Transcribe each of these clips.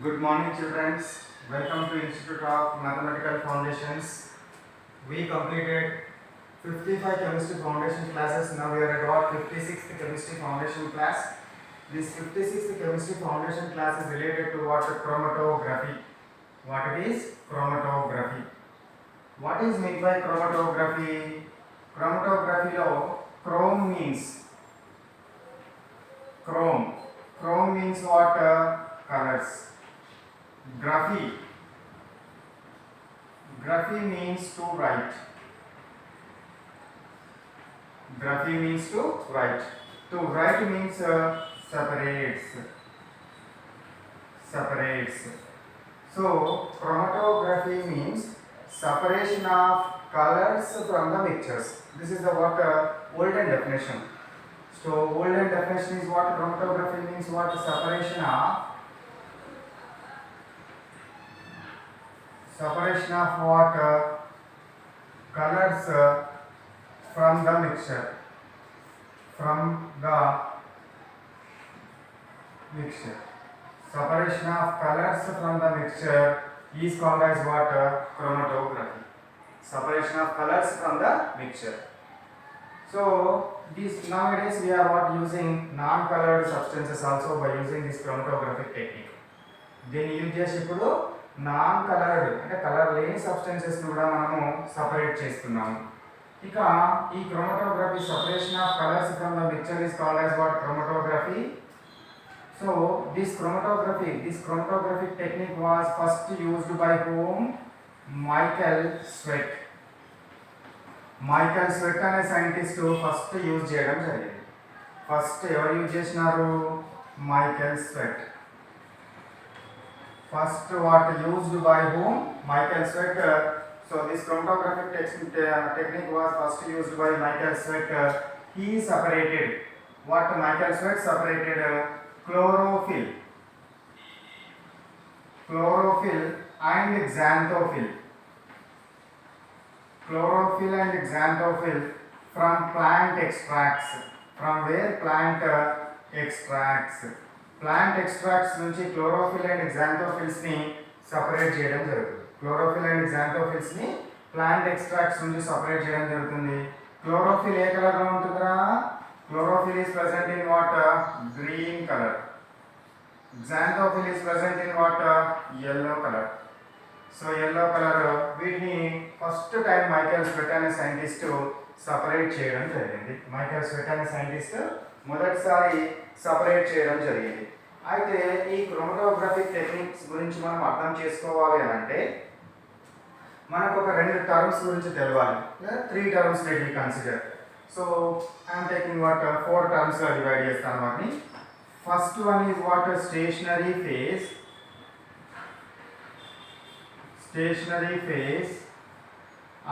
Good morning, children. Welcome to Institute of Mathematical Foundations. We completed 55 chemistry foundation classes. Now we are at our 56th chemistry foundation class. This 56th chemistry foundation class is related to what? Chromatography. What it is? Chromatography. What is meant by chromatography? Chromatography lo chrome means chrome. Chrome means what? Colors. Graphy. Graphy means to write. Graphy means to write. To write means separates. Separates. So chromatography means separation of colors from the mixtures. This is the what olden definition. So olden definition is what chromatography means what separation of what colors from the mixture. Separation of colors from the mixture is called as what chromatography. Separation of colors from the mixture. So this nowadays we are what using non-colored substances also by using this chromatographic technique. దీన్ని use చేసి ఇప్పుడు non coloured అంటే colour లేని substances కూడా మనము separate చేస్తున్నాము. ఇక ఈ chromatography separation of colours from the mixture is called as what chromatography. So this chromatographic technique was first used by whom? Michael Sweat. Michael sweat అనే సైంటిస్ట్ ఫస్ట్ యూజ్ చేయడం జరిగింది. First ఎవరు use చేసినారు? Michael sweat. First what used by whom? Michael sweat. So this chromatographic technique was first used by Michael Sweat. He separated what Michael Sweat separated chlorophyll and xanthophyll. Chlorophyll and xanthophyll from plant extracts. From where? Plant extracts. Plant extracts నుంచి chlorophyll and xanthophylls ని separate చేయడం జరుగుతుంది. Chlorophyll and xanthophylls ని plant extracts నుంచి separate చేయడం జరుగుతుంది. Chlorophyll ఏ colour లో ఉంటుందిరా? Chlorophyll is present in what? Green color. Xanthophylls is present in what? Yellow color. So yellow colour వీటిని ఫస్ట్ టైం మైకెల్ స్వెట్ అనే సైంటిస్ట్ సపరేట్ చేయడం జరిగింది. మైకెల్ స్వెట్ అనే సైంటిస్ట్ మొదటిసారి సపరేట్ చేయడం జరిగింది. అయితే ఈ క్రోమటోగ్రఫిక్ టెక్నిక్స్ గురించి మనం అర్థం చేసుకోవాలి అంటే మనకు ఒక రెండు టర్మ్స్ గురించి తెలవాలి. 3 terms let we consider. So I'm taking what 4 terms గా డివైడ్ చేస్తాను వాటిని. First one is what? Stationary phase.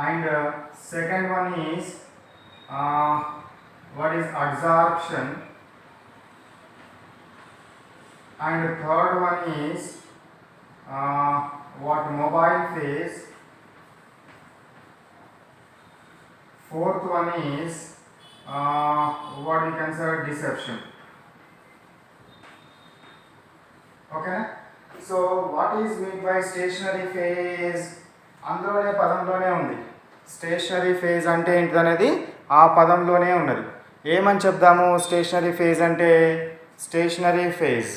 And second one is what is absorption, and third one is what mobile phase. Fourth one is what we consider deception. Okay. So what is mean by stationary phase? అందులోనే పదంలోనే ఉంది. Stationery phase అంటే ఏంటిదనేది ఆ పదంలోనే ఉన్నది. ఏమని చెప్దాము stationary phase అంటే? Stationary phase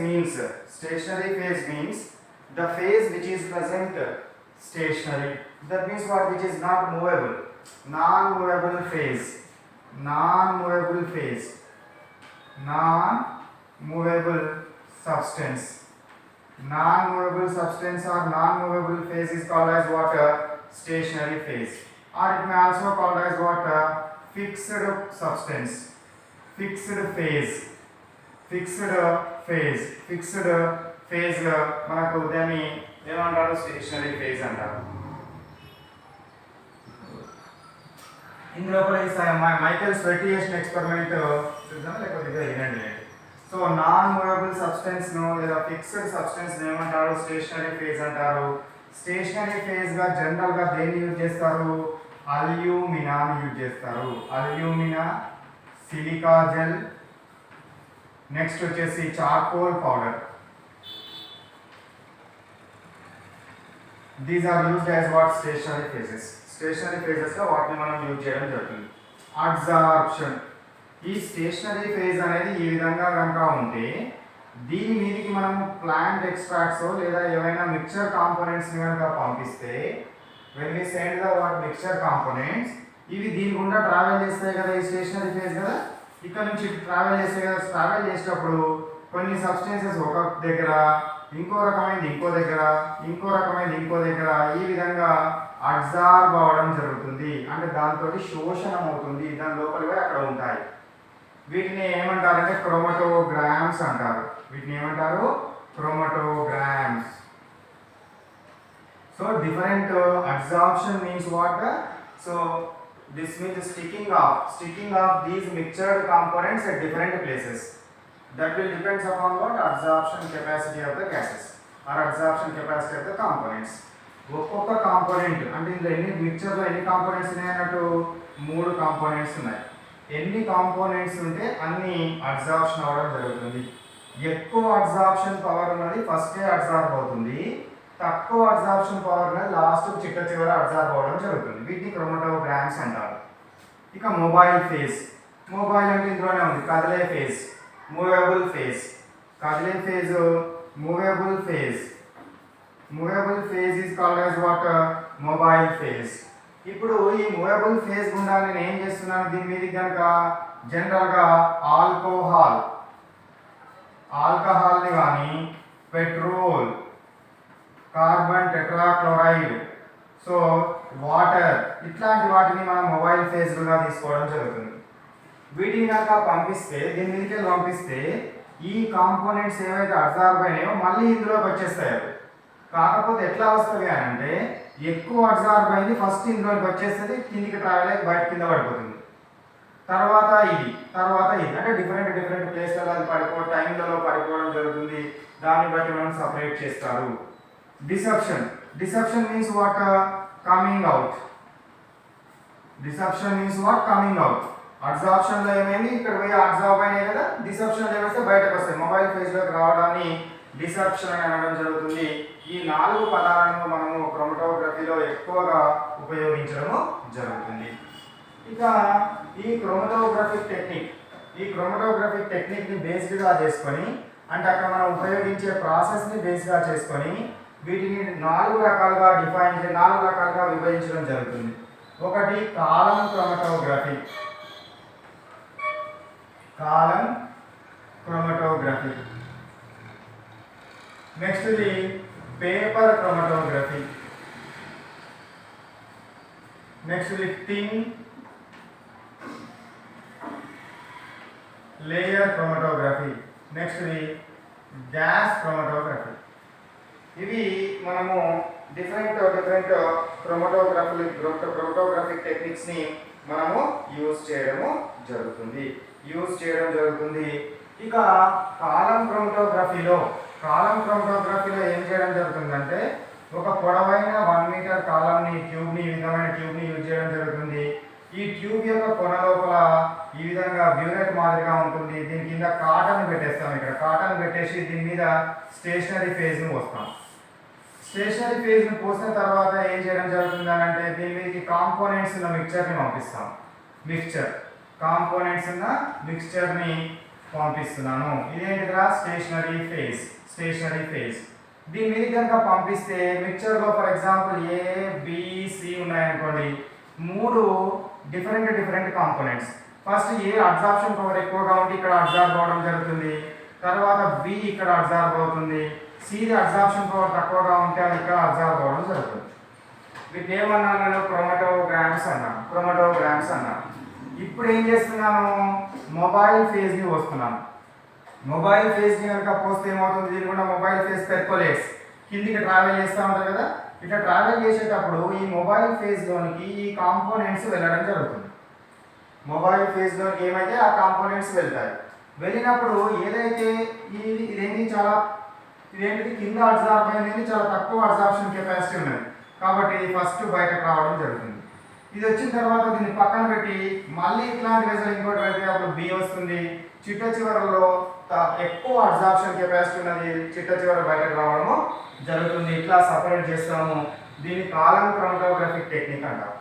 means the phase which is present stationary. That means what which is not movable. Non movable phase substance. Non-movable substance or non-movable phase is called as what? Stationary phase. Or it may also called as what? Fixed substance. Fixed phase మనకు దాన్ని ఏమంటారు? Stationary phase అంటారు. ఇందులో Michael sweat చేసిన experiment చూద్దాం, లేకపోతే వినండి. So non movable సబ్స్టెన్స్ను లేదా ఫిక్స్డ్ సబ్స్టెన్స్ను ఏమంటారు? స్టేషనరీ ఫేజ్ అంటారు. స్టేషనరీ ఫేజ్గా జనరల్గా దేన్ని యూజ్ చేస్తారు? అల్యూమినాని యూజ్ చేస్తారు. అల్యూమినా, సిలికా జెల్, నెక్స్ట్ వచ్చేసి charcoal powder. These are used as what stationary phases. Stationary ఫేజెస్లో వాటిని మనం యూజ్ చేయడం జరుగుతుంది. అబ్జార్ప్షన్, ఈ స్టేషనరీ ఫేజ్ అనేది ఈ విధంగా కనుక ఉంటే దీని మీదకి మనం ప్లాంట్ ఎక్స్ట్రాక్ట్స్ లేదా ఏవైనా మిక్చర్ కాంపోనెంట్స్ కనుక పంపిస్తే when we send the what mixture components, ఇవి దీని గుండా ట్రావెల్ చేస్తాయి కదా, ఈ స్టేషనరీ ఫేజ్ కదా, ఇక్కడ నుంచి ట్రావెల్ చేస్తాయి కదా. ట్రావెల్ చేసేటప్పుడు కొన్ని సబ్స్టెన్సెస్ ఒక దగ్గర, ఇంకో రకమైనది ఇంకో దగ్గర, ఇంకో రకమైనది ఇంకో దగ్గర, ఈ విధంగా అబ్జార్బ్ అవ్వడం జరుగుతుంది. అంటే దాంతో శోషణం అవుతుంది, దాని లోపలిగా అక్కడ ఉంటాయి. వీటిని ఏమంటారంటే క్రోమటోగ్రామ్స్ అంటారు. వీటిని ఏమంటారు? క్రోమటోగ్రామ్స్. So different absorption means what? So this means sticking of these mixtured components at different places. That will depends upon what? Absorption capacity of the gases or absorption capacity of the components. ఒక్కొక్క component అంటే ఇందులో ఎన్ని మిక్చర్లో ఎన్ని components ఉన్నాయి అన్నట్టు 3 components ఉన్నాయి. ఎన్ని components ఉంటే అన్ని అబ్జార్ప్షన్ అవ్వడం జరుగుతుంది. ఎక్కువ అబ్జార్ప్షన్ పవర్ ఉన్నది ఫస్టే అబ్జార్బ్ అవుతుంది, తక్కువ అబ్జార్ప్షన్ పవర్ అనేది లాస్ట్ చివర అబ్జార్బ్ అవ్వడం జరుగుతుంది. వీటిని క్రోమటోగ్రామ్స్ అంటారు. ఇక మొబైల్ ఫేజ్. మొబైల్ అంటే ఇందులోనే ఉంది, కదిలే ఫేజ్, మూవబుల్ ఫేజ్. కదిలే phase, movable phase. Movable phase is called as what? Mobile phase. ఇప్పుడు ఈ మూవబుల్ ఫేజ్ గుండా నేను ఏం చేస్తున్నాను, దీని మీద కనుక జనరల్గా ఆల్కహాల్ని కానీ, petrol, carbon tetrachloride, so water, ఇట్లాంటి వాటిని మనం మొబైల్ ఫేజ్గా తీసుకోవడం జరుగుతుంది. వీటిని కనుక పంపిస్తే, దీని మీదకి పంపిస్తే ఈ కాంపోనెంట్స్ ఏవైతే అబ్జార్బ్ అయినాయో మళ్ళీ ఇందులోకి వచ్చేస్తాయి. కాకపోతే ఎట్లా వస్తుంది అని అంటే ఎక్కువ అబ్జార్బ్ అయింది ఫస్ట్ ఇందులోకి వచ్చేస్తుంది, కిందికి ట్రావెల్ అయ్యి బయట కింద పడిపోతుంది. తర్వాత ఇది అంటే డిఫరెంట్ ప్లేస్లలో అది టైంలలో పడిపోవడం జరుగుతుంది. దాన్ని బట్టి మనం సపరేట్ చేస్తారు. Disruption means what? Coming out. Disruption means what? Coming out. Absorption లో ఏమైంది, ఇక్కడ పోయి అబ్జార్బ్ అయినాయి కదా, డిసెప్షన్ ఏమైతే బయటకు వస్తాయి, మొబైల్ ఫేజ్ లోకి రావడాన్ని డిసెప్షన్ అని అనడం జరుగుతుంది. ఈ 4 పదాలను మనము క్రోమటోగ్రఫీలో ఎక్కువగా ఉపయోగించడం జరుగుతుంది. ఇక ఈ క్రోమటోగ్రఫిక్ టెక్నిక్ ని బేస్డ్గా చేసుకొని, అంటే అక్కడ మనం ఉపయోగించే ప్రాసెస్ని బేస్గా చేసుకొని వీటిని 4 రకాలుగా విభజించడం జరుగుతుంది. ఒకటి కాలం క్రోమటోగ్రఫీ. నెక్స్ట్ ఇది పేపర్ క్రోమటోగ్రఫీ. నెక్స్ట్ ఇది థిన్ లేయర్ క్రోమటోగ్రఫీ. నెక్స్ట్ ఇది గ్యాస్ క్రోమటోగ్రఫీ. ఇవి మనము డిఫరెంట్ క్రోమటోగ్రఫిక్ టెక్నిక్స్ ని మనము యూజ్ చేయడం జరుగుతుంది. ఇక కాలం క్రోమటోగ్రఫీలో ఏం చేయడం జరుగుతుందంటే ఒక పొడవైన 1 మీటర్ కాలంని ట్యూబ్ని ఈ విధమైన ట్యూబ్ని యూజ్ చేయడం జరుగుతుంది. ఈ ట్యూబ్ యొక్క కొన లోపల ఈ విధంగా బ్యూరెట్ మాదిరిగా ఉంటుంది. దీని కింద కాటన్ పెట్టేస్తాం. ఇక్కడ కాటన్ పెట్టేసి దీని మీద స్టేషనరీ ఫేజ్ను పోస్తాం. స్టేషనరీ ఫేజ్ను పోసిన తర్వాత ఏం చేయడం జరుగుతుంది అని అంటే దీని మీదకి కాంపోనెంట్స్ ఉన్న మిక్చర్ని పంపిస్తాం. కాంపోనెంట్స్ ఉన్న మిక్చర్ని పంపిస్తున్నాను. ఇదేంటిదా? Stationary phase. దీని మీద కనుక పంపిస్తే మిక్చర్లో for example A, B, C ఉన్నాయనుకోండి, 3 different components. First A absorption power ఎక్కువగా ఉంటే ఇక్కడ అబ్జార్బ్ అవ్వడం జరుగుతుంది. తర్వాత B ఇక్కడ అబ్జార్బ్ అవుతుంది. C అబ్జార్ప్షన్ పవర్ తక్కువగా ఉంటే అది ఇక్కడ అబ్జార్బ్ అవ్వడం జరుగుతుంది. వీటి ఏమన్నా నేను క్రోమటోగ్రామ్స్ అన్నాను. ఇప్పుడు ఏం చేస్తున్నాను, మొబైల్ ఫేజ్ని వస్తున్నాను. మొబైల్ ఫేజ్ని కనుక పోస్తే ఏమవుతుంది, దీని కూడా మొబైల్ ఫేజ్ పెర్కోలేట్స్ కిందికి ట్రావెల్ చేస్తూ ఉంటారు కదా. ఇట్లా ట్రావెల్ చేసేటప్పుడు ఈ మొబైల్ ఫేజ్లోనికి ఈ కాంపోనెంట్స్ వెళ్ళడం జరుగుతుంది. మొబైల్ ఫేజ్లోనికి ఏమైతే ఆ కాంపోనెంట్స్ వెళ్తాయి. వెళ్ళినప్పుడు ఏదైతే ఇదేంటిది కింద అబ్జార్బ్ అయింది, చాలా తక్కువ అబ్జార్ప్షన్ కెపాసిటీ ఉన్నది కాబట్టి ఇది ఫస్ట్ బయటకు రావడం జరుగుతుంది. ఇది వచ్చిన తర్వాత దీన్ని పక్కన పెట్టి మళ్ళీ ఇట్లాంటి రిజల్ట్ ఇంకోటి పెడితే అప్పుడు B వస్తుంది. చిట్ట చివరలో ఎక్కువ అబ్జార్ప్షన్ కెపాసిటీ ఉన్నది చిట్ట చివర బయటకు రావడము జరుగుతుంది. ఇట్లా సపరేట్ చేస్తాము. దీని కాలమ్ క్రోమటోగ్రఫిక్ టెక్నిక్ అంటారు.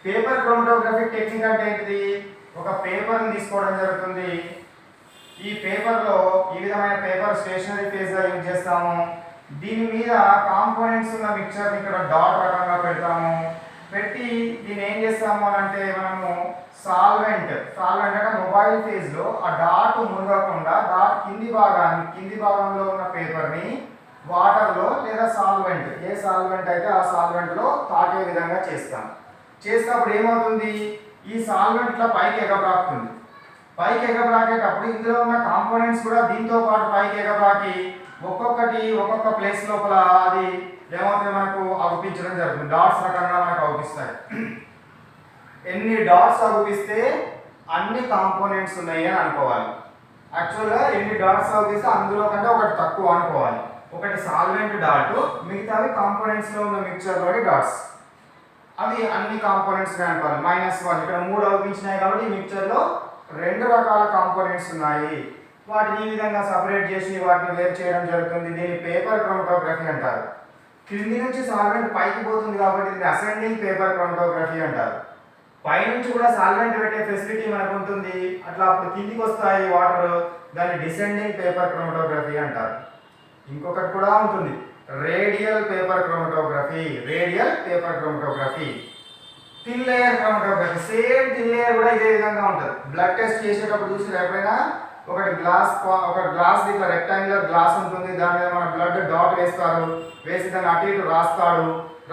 పేపర్ క్రోమటోగ్రఫిక్ టెక్నిక్ అంటే ఏంటిది? ఒక పేపర్ని తీసుకోవడం జరుగుతుంది. ఈ పేపర్లో ఈ విధమైన పేపర్ స్టేషనరీ ఫేజ్గా యూజ్ చేస్తాము. దీని మీద కాంపోనెంట్స్ ఉన్న మిక్చర్ని ఇక్కడ డాట్ రకంగా పెడతాము. పెట్టి దీన్ని ఏం చేస్తాము అని అంటే మనము సాల్వెంట్ అంటే మొబైల్ ఫేజ్లో ఆ డాట్ మునగకుండా డాట్ కింది భాగంలో ఉన్న పేపర్ని వాటర్లో లేదా సాల్వెంట్, ఏ సాల్వెంట్ అయితే ఆ సాల్వెంట్లో తాకే విధంగా చేస్తాం. చేసినప్పుడు ఏమవుతుంది? ఈ సాల్వెంట్ ఇట్లా పైకి ఎగబ్రాకుతుంది. పైకి ఎగబ్రాకేటప్పుడు ఇందులో ఉన్న కాంపోనెంట్స్ కూడా దీంతో పాటు పైకి ఎగబ్రాకి ఒక్కొక్క ప్లేస్ లోపల అది ఏమవుతుంది మనకు అగుపించడం జరుగుతుంది. డాట్స్ రకంగా మనకు అగుపిస్తాయి. ఎన్ని డాట్స్ అగుపిస్తే అన్ని కాంపోనెంట్స్ ఉన్నాయి అని అనుకోవాలి. యాక్చువల్గా ఎన్ని డాట్స్ అగుపిస్తే అందులో కంటే ఒకటి తక్కువ అనుకోవాలి. ఒకటి సాల్వెంట్ డాట్, మిగతావి కాంపోనెంట్స్లో ఉన్న మిక్చర్లోని డాట్స్. అవి అన్ని కాంపోనెంట్స్ అనుకోవాలి. -1 ఇక్కడ 3 అగుపించినాయి కాబట్టి ఈ మిక్చర్లో 2 రకాల కాంపోనెంట్స్ ఉన్నాయి. వాటిని ఈ విధంగా సపరేట్ చేసి వాటిని వేరు చేయడం జరుగుతుంది. దీన్ని పేపర్ క్రోమటోగ్రఫీ అంటారు. కింది నుంచి సాల్వెంట్ పైకి పోతుంది కాబట్టి దీన్ని అసెండింగ్ పేపర్ క్రోమటోగ్రఫీ అంటారు. పైనుంచి కూడా సాల్వెంట్ పెట్టే ఫెసిలిటీ మనకు ఉంటుంది. అట్లా అప్పుడు కిందికి వస్తాయి వాటర్, దాన్ని డిసెండింగ్ పేపర్ క్రోమటోగ్రఫీ అంటారు. ఇంకొకటి కూడా ఉంటుంది, radial paper chromatography. Thin layer chromatography. Same thin layer కూడా ఇదే విధంగా ఉంటుంది. బ్లడ్ టెస్ట్ చేసేటప్పుడు చూసి ఎప్పుడైనా ఒక గ్లాస్ ఇట్లా రెక్టాంగులర్ గ్లాస్ ఉంటుంది. దాని మీద మన బ్లడ్ డాట్ వేస్తారు. వేసి దాన్ని అటు ఇటు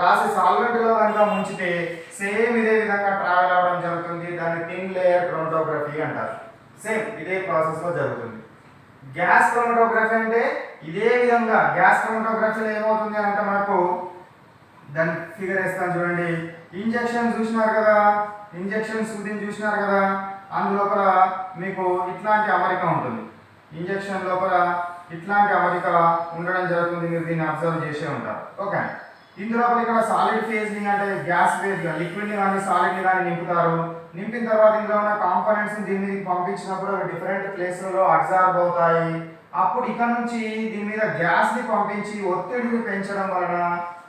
రాసి సాల్వెంట్లో కనుక ముంచితే సేమ్ ఇదే విధంగా ట్రావెల్ అవ్వడం జరుగుతుంది. దాన్ని థిన్ లేయర్ క్రోమటోగ్రఫీ అంటారు. సేమ్ ఇదే ప్రాసెస్లో జరుగుతుంది. గ్యాస్ క్రోమటోగ్రఫీ అంటే ఇదే విధంగా గ్యాస్ క్రోమటోగ్రఫీలో ఏమవుతుంది అంటే మనకు దాని ఫిగర్ వేస్తాను చూడండి. ఇంజెక్షన్ చూసినారు కదా, చూసినారు కదా, అందులోపల మీకు ఇట్లాంటి అమరిక ఉంటుంది. ఇంజెక్షన్ లోపల ఇట్లాంటి అమరిక ఉండడం జరుగుతుంది. మీరు దీన్ని అబ్జర్వ్ చేసే ఉంటారు. ఓకే, ఇందులోపల ఇక్కడ సాలిడ్ ఫేజ్ని అంటే గ్యాస్ ఫేజ్ లిక్విడ్ని కానీ సాలిడ్ని కానీ నింపుతారు. నింపిన తర్వాత ఇందులో ఉన్న కాంపోనెంట్స్ని దీని మీదకి పంపించినప్పుడు అవి డిఫరెంట్ ప్లేస్లలో అబ్జర్వ్ అవుతాయి. అప్పుడు ఇక్కడ నుంచి దీని మీద గ్యాస్ని పంపించి ఒత్తిడిని పెంచడం వలన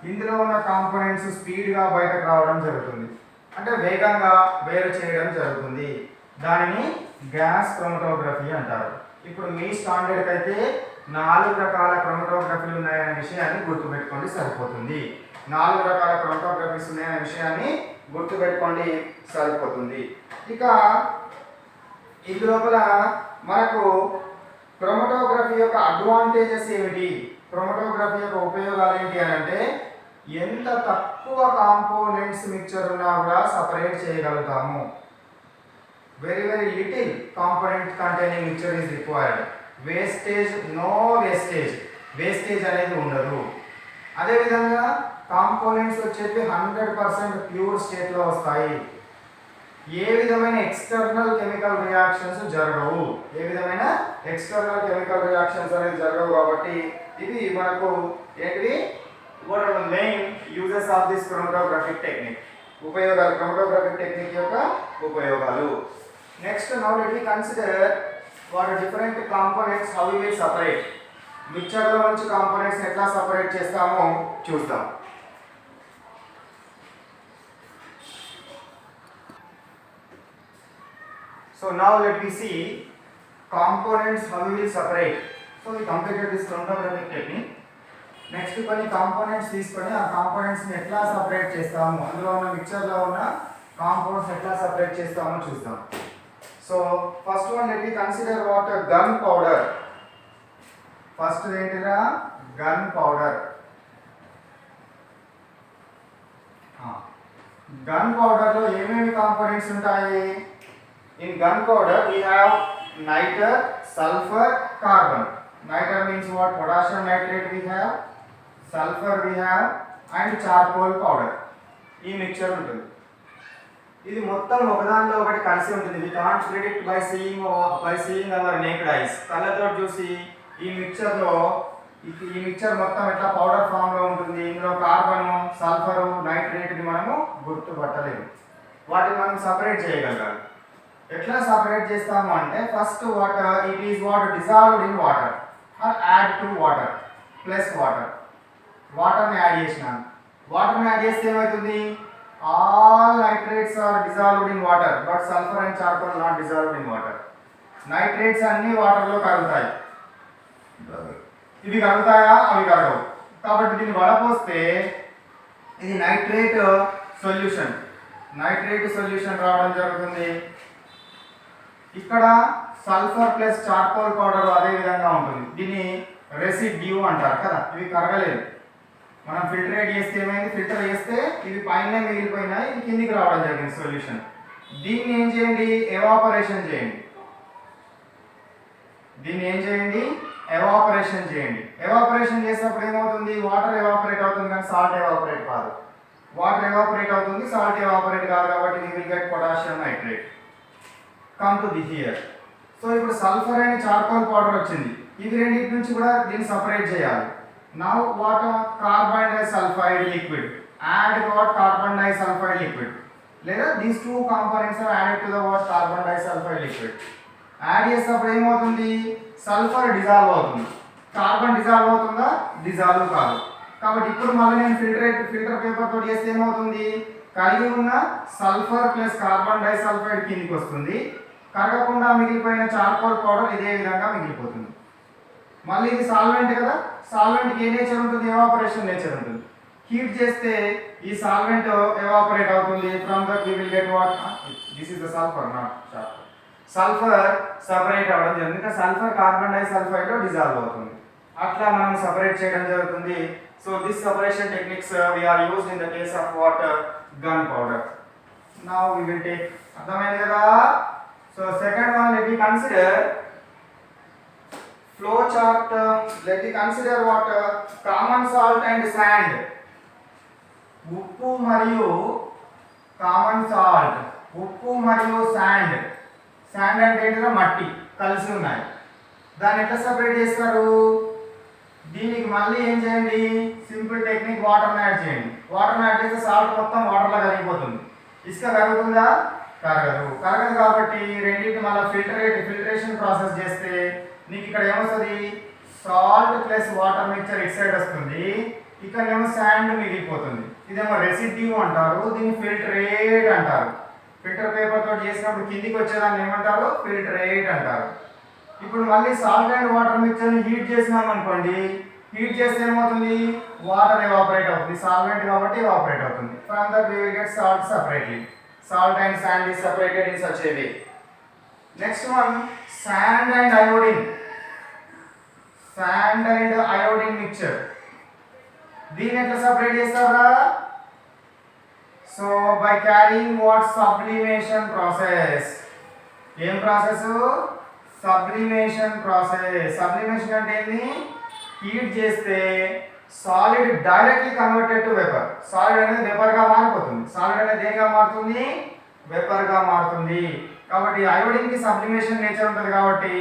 ఇందులో ఉన్న కాంపోనెంట్స్ స్పీడ్గా బయటకు రావడం జరుగుతుంది. అంటే వేగంగా వేరు చేయడం జరుగుతుంది. దానిని గ్యాస్ క్రోమటోగ్రఫీ అంటారు. ఇప్పుడు మీ స్టాండర్డ్కి అయితే 4 రకాల క్రోమటోగ్రఫీలు ఉన్నాయనే విషయాన్ని గుర్తుపెట్టుకోండి సరిపోతుంది. 4 రకాల క్రోమటోగ్రఫీస్ ఉన్నాయనే విషయాన్ని గుర్తుపెట్టుకోండి సరిపోతుంది. ఇక ఇందులోపల మనకు క్రోమటోగ్రఫీ యొక్క అడ్వాంటేజెస్ ఏమిటి, క్రోమటోగ్రఫీ యొక్క ఉపయోగాలు ఏంటి అని అంటే ఎంత తక్కువ కాంపోనెంట్స్ మిక్చర్ ఉన్నా కూడా సపరేట్ చేయగలుగుతాము. Very little component containing mixture is required. No wastage అనేది ఉండదు. అదేవిధంగా కాంపోనెంట్స్ వచ్చేసి 100% ప్యూర్ స్టేట్లో వస్తాయి. ఏ విధమైన ఎక్స్టర్నల్ కెమికల్ రియాక్షన్స్ జరగవు. అనేది జరగవు కాబట్టి ఇది మనకు ఏంటిది, what are the main uses of this chromatographic technique? ఉపయోగాలు, క్రోమటోగ్రఫిక్ టెక్నిక్ యొక్క ఉపయోగాలు. Next now let we consider what are different components, how we will separate. మిక్చర్లో నుంచి కాంపోనెంట్స్ ఎట్లా సపరేట్ చేస్తామో చూద్దాం. So now let me see components, how we will separate. So we completed this chromatographic technique. Next కొన్ని components తీసుకొని ఆ కాంపోనెంట్స్ని ఎట్లా separate చేస్తాము, అందులో ఉన్న మిక్చర్లో ఉన్న కాంపౌండ్స్ ఎట్లా సపరేట్ చేస్తామో చూద్దాం. So first one let we consider what gun powder. First ఏంటిరా, గన్ పౌడర్. గన్ పౌడర్లో ఏమేమి కాంపోనెంట్స్ ఉంటాయి? In gunpowder we have niter, sulfur, carbon. Niter means what? Potassium nitrate we have, sulfur we have, and charcoal powder. ఈ mixture ఉంటుంది. ఇది మొత్తం ఒకదానిలో ఒకటి కలిసి ఉంటుంది. We can't predict by seeing our naked eyes. కళ్ళతో చూసి ఈ మిక్చర్ మొత్తం ఎట్లా పౌడర్ ఫామ్ లో ఉంటుంది. ఇందులో కార్బన్, సల్ఫర్, నైట్రేట్ ని మనము గుర్తుపట్టలేము. వాటిని మనం సపరేట్ చేయగలగాలి. ఎట్లా సపరేట్ చేస్తాము అంటే first water, it is water dissolved in water or add to water plus వాటర్ని యాడ్ చేసినాను. వాటర్ని యాడ్ చేస్తే ఏమవుతుంది? All nitrates are dissolved in water but sulphur and charcoal not dissolved in water. Nitrates అన్ని వాటర్లో కరుగుతాయి. ఇవి కరుగుతాయా? అవి కరగవు. కాబట్టి దీన్ని వడపోస్తే ఇది నైట్రేట్ సొల్యూషన్. నైట్రేట్ సొల్యూషన్ రావడం జరుగుతుంది. ఇక్కడ సల్ఫర్ ప్లస్ చార్కోల్ పౌడర్ అదే విధంగా ఉంటుంది. దీన్ని రెసిడ్యూ అంటారు కదా. ఇవి కరగలేదు. మనం ఫిల్టరేట్ చేస్తే ఏమైంది? ఫిల్టర్ చేస్తే ఇవి పైన మిగిలిపోయినాయి, ఇది కిందికి రావడం జరిగింది సొల్యూషన్. దీన్ని ఏం చేయండి? ఎవాపరేషన్ చేయండి. దీన్ని ఏం చేయండి? ఎవాపరేషన్ చేయండి. ఎవాపరేషన్ చేసినప్పుడు ఏమవుతుంది? వాటర్ ఎవాపరేట్ అవుతుంది కానీ సాల్ట్ ఎవాపరేట్ కాదు. వాటర్ ఎవాపరేట్ అవుతుంది, సాల్ట్ ఎవాపరేట్ కాదు. కాబట్టి we will get potassium nitrate. Come to the here. So ఇప్పుడు సల్ఫర్ అండ్ చార్కోల్ పౌడర్ వచ్చింది. ఇవి రెండింటి నుంచి కూడా దీన్ని సపరేట్ చేయాలి. Now what carbon disulphide liquid. Add what carbon disulphide liquid. లేదా these two components are added to the what carbon disulphide liquid. Add చేసినప్పుడు ఏమవుతుంది? సల్ఫర్ డిజాల్వ్ అవుతుంది. కార్బన్ డిజాల్వ్ అవుతుందా? డిజాల్వ్ కాదు. కాబట్టి ఇప్పుడు మళ్ళీ నేను ఫిల్టర్ పేపర్ తోటి చేస్తే ఏమవుతుంది? కలిగి ఉన్న సల్ఫర్ ప్లస్ కార్బన్ డైసల్ఫైడ్ కిందికి వస్తుంది. కరగకుండా మిగిలిపోయిన చార్కోల్ పౌడర్ ఇదే విధంగా మిగిలిపోతుంది. మళ్ళీ ఇది సాల్వెంట్ కదా. సాల్వెంట్కి ఏ నేచర్ ఉంటుంది? ఎవాపరేషన్ నేచర్ ఉంటుంది. హీట్ చేస్తే ఈ సాల్వెంట్ ఎవాపరేట్ అవుతుంది. From that we will get what? This is the sulphur, not charcoal. Sulphur separate అవ్వడం జరుగుతుంది. ఇంకా సల్ఫర్ కార్బన్ డైసల్ఫైడ్ లో డిజాల్వ్ అవుతుంది. అట్లా మనం సపరేట్ చేయడం జరుగుతుంది. So this separation techniques we are used in the case of water gun powder. Now we will take. అర్థమైంది కదా? So second one, let we consider flow chart. Let we consider what? Common salt and sand. ఉప్పు మరియు common salt, ఉప్పు మరియు sand. Sand అంటే ఏంటిదో? మట్టి కలిసి ఉన్నాయి. దాన్ని ఎట్లా సపరేట్ చేస్తారు? దీనికి మళ్ళీ ఏం చేయండి? సింపుల్ టెక్నిక్, వాటర్ని యాడ్ చేయండి. వాటర్ని యాడ్ చేస్తే సాల్ట్ మొత్తం వాటర్లో కరిగిపోతుంది. ఇసుక కరుగుతుందా? కరగదు. కరగదు కాబట్టి రెండింటిని మళ్ళీ ఫిల్టరేషన్ ప్రాసెస్ చేస్తే నీకు ఇక్కడ ఏమొస్తుంది? సాల్ట్ ప్లస్ వాటర్ మిక్చర్ ఇటు సైడ్ వస్తుంది. ఇక్కడేమో శాండ్ మిగిలిపోతుంది. ఇదేమో రెసిడ్యూ అంటారు, దీన్ని ఫిల్టరేట్ అంటారు. ఫిల్టర్ పేపర్ తోటి చేసినప్పుడు కిందికి వచ్చేదాన్ని ఏమంటారు? ఫిల్టరేట్ అంటారు. ఇప్పుడు మళ్ళీ సాల్ట్ అండ్ వాటర్ మిక్చర్ని హీట్ చేసినాం అనుకోండి. హీట్ చేస్తే ఏమవుతుంది? వాటర్ ఎవాపరేట్ అవుతుంది. సాల్వెంట్ కాబట్టి ఎవాపరేట్ అవుతుంది. From that we will get salt separately. Salt and sand is separated in such a way. Next one, sand and iodine. Sand and iodine mixture. దీన్ని ఎట్లా separate చేస్తారా? So by carrying what? Sublimation process. ఏం process? Sublimation process. Sublimation అంటే ఏంది? Heat చేస్తే solid directly converted to vapour. Solid అనేది vapour గా మారిపోతుంది. సాలిడ్ అనేది దేనిగా మారుతుంది? వేపర్ గా మారుతుంది. కాబట్టి అయోడిన్ కి సబ్లిమేషన్ నేచర్ ఉంటుంది కాబట్టి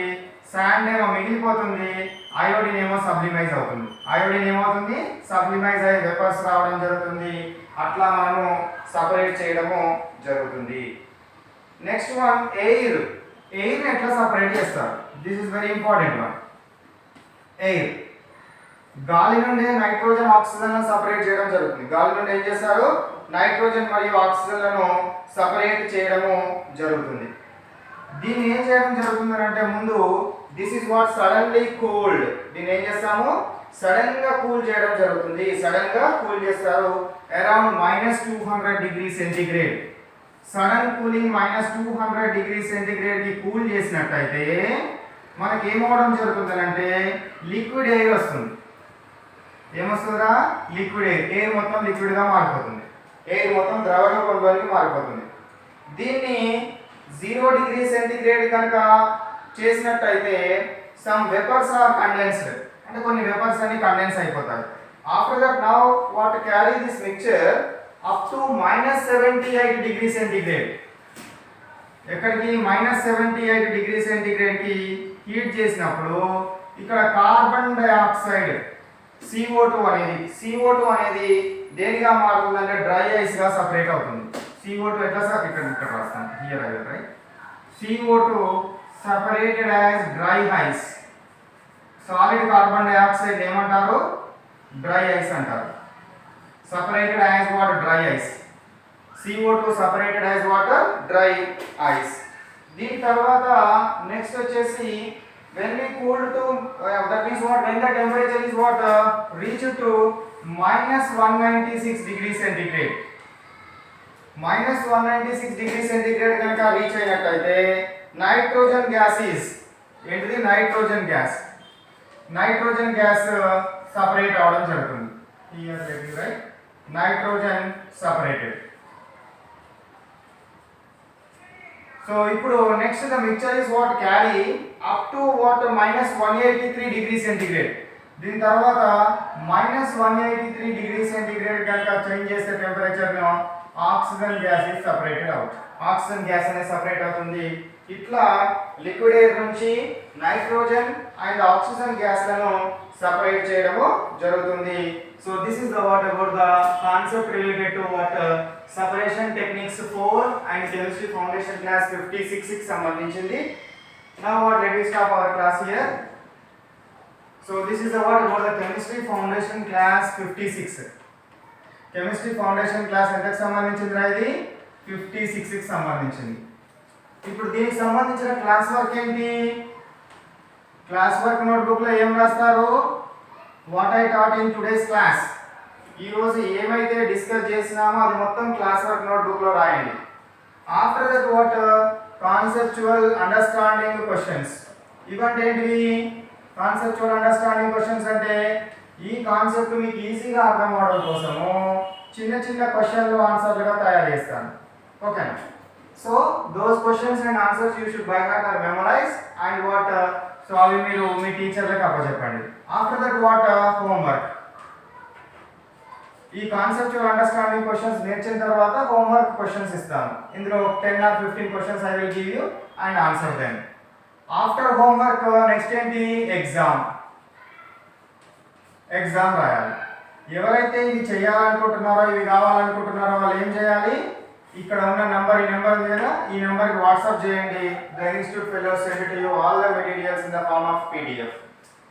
శాండ్ ఏమో మిగిలిపోతుంది, అయోడిన్ ఏమో సబ్లిమైజ్ అవుతుంది. అయోడిన్ ఏమవుతుంది? సబ్లిమైజ్ అయ్యి వేపర్స్ రావడం జరుగుతుంది. అట్లా మనము సపరేట్ చేయడము జరుగుతుంది. Next one, air. ఎయిర్ని ఎట్లా సపరేట్ చేస్తారు? This is very important one. Air, గాలి నుండి నైట్రోజన్ ఆక్సిజన్లను సపరేట్ చేయడం జరుగుతుంది. గాలి నుండి ఏం చేస్తారు? నైట్రోజన్ మరియు ఆక్సిజన్లను సపరేట్ చేయడము జరుగుతుంది. దీన్ని ఏం చేయడం జరుగుతుంది అంటే ముందు this is what suddenly cooled. దీన్ని ఏం చేస్తాము? సడన్ గా కూల్ చేయడం జరుగుతుంది. సడన్ గా కూల్ చేస్తారు around -200 degree centigrade. Sudden cooling -200 degree centigrade కి కూల్ చేసినట్టయితే మనకి ఏమవడం జరుగుతుంది అంటే లిక్విడ్ ఎయిర్ వస్తుంది. ఏమొస్తుందా? Liquid air. ఎయిర్ మొత్తం లిక్విడ్ గా మారిపోతుంది. ఎయిర్ మొత్తం ద్రవ రూపంలోకి మారిపోతుంది. దీన్ని 0 డిగ్రీ సెంటీగ్రేడ్ కనుక చేసినట్టయితే సమ్ వేపర్స్ ఆర్ కండెన్స్డ్. అంటే కొన్ని వేపర్స్ అన్ని కండెన్స్ అయిపోతాయి. After that now what carry this mixture up to -78 degree centigrade. ఎక్కడికి? -78 డిగ్రీ సెంటీగ్రేడ్ కి హీట్ చేసినప్పుడు ఇక్కడ కార్బన్ డైఆక్సైడ్ CO2 అనేది దేనిగా మారుతుందంటే డ్రై ఐస్ గా సపరేట్ అవుతుంది. CO2 ఎట్లా సార్? ఇక్కడ రాస్తాను. Here I will write. CO2 separated as dry ice. Solid carbon dioxide ఏమంటారు? డ్రై ఐస్ అంటారు. separated as what? Dry ice. CO2 separated as water, dry ice. దీని తర్వాత నెక్స్ట్ వచ్చేసి when we cool to that means what, when the temperature is what, reach to minus 196 degrees centigrade, minus 196 degrees centigrade కనుక reach అయినట్లయితే nitrogen gas is ఏంటిది? Nitrogen gas, nitrogen gas separate అవడం జరుగుతుంది. Here let me right nitrogen separated. So ఇప్పుడు next the mixture is what, carry up to what, minus 183 degree centigrade. దీని తర్వాత minus 183 degree centigrade కనుక change చేస్తే temperature ను oxygen gas is separated out, oxygen gas అనేది separate అవుతుంది. ఇట్లా liquid air నుంచి నైట్రోజన్ అండ్ ఆక్సిజన్ గ్యాస్లను సెపరేట్ చేయడము జరుగుతుంది. So this is the what about the concept related to what separation techniques 4 and chemistry foundation class 56 కి సంబంధించింది. Now what, let me stop our class here. So this is the what about the chemistry foundation class 56. chemistry foundation class ఎంతకు సంబంధించింది రా? ఇది 56 కి సంబంధించింది. ఇప్పుడు దీనికి సంబంధించిన క్లాస్ వర్క్ ఏంటి? క్లాస్ వర్క్ నోట్బుక్ లో ఏం రాస్తారు? What I taught in today's class. ఈ రోజు ఏమైతే డిస్కస్ చేసినామో అది మొత్తం క్లాస్ వర్క్ నోట్బుక్ లో రాయండి. After that what, conceptual understanding questions. ఇవంటే ఏంటివి? కాన్సెప్చువల్ అండర్స్టాండింగ్ క్వశ్చన్స్ అంటే ఈ కాన్సెప్ట్ మీకు ఈజీగా అర్థం అవడం కోసము చిన్న చిన్న క్వశ్చన్లు ఆన్సర్లుగా తయారు చేస్తాను. ఓకేనా? So those questions and answers you should by heart or memorise and what, so అవి మీరు మీ టీచర్లకు అప్పచెప్పండి. After that what, homework. ఈ కాన్సెప్చువల్ అండర్స్టాండింగ్ క్వశ్చన్స్ నేర్చిన తర్వాత హోంవర్క్ క్వశ్చన్స్ ఇస్తాను. ఇందులో 10 or 15 questions I will give you and answer them. After homework next ఏంటి? ఎగ్జామ్. ఎగ్జామ్ రాయాలి. ఎవరైతే ఇవి చేయాలనుకుంటున్నారో, ఇవి కావాలనుకుంటున్నారో వాళ్ళు ఏం చేయాలి? ఇక్కడ ఉన్న నెంబర్, ఈ నెంబర్ ఉంది కదా, ఈ నెంబర్కి వాట్సాప్ చేయండి. The institute fellows send to you all the materials in the form of PDF.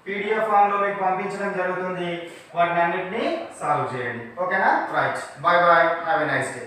PDF form లో మీకు పంపించడం జరుగుతుంది. వాటిని అన్నిటిని సాల్వ్ చేయండి. ఓకేనా? Right. Bye bye. Have a nice day.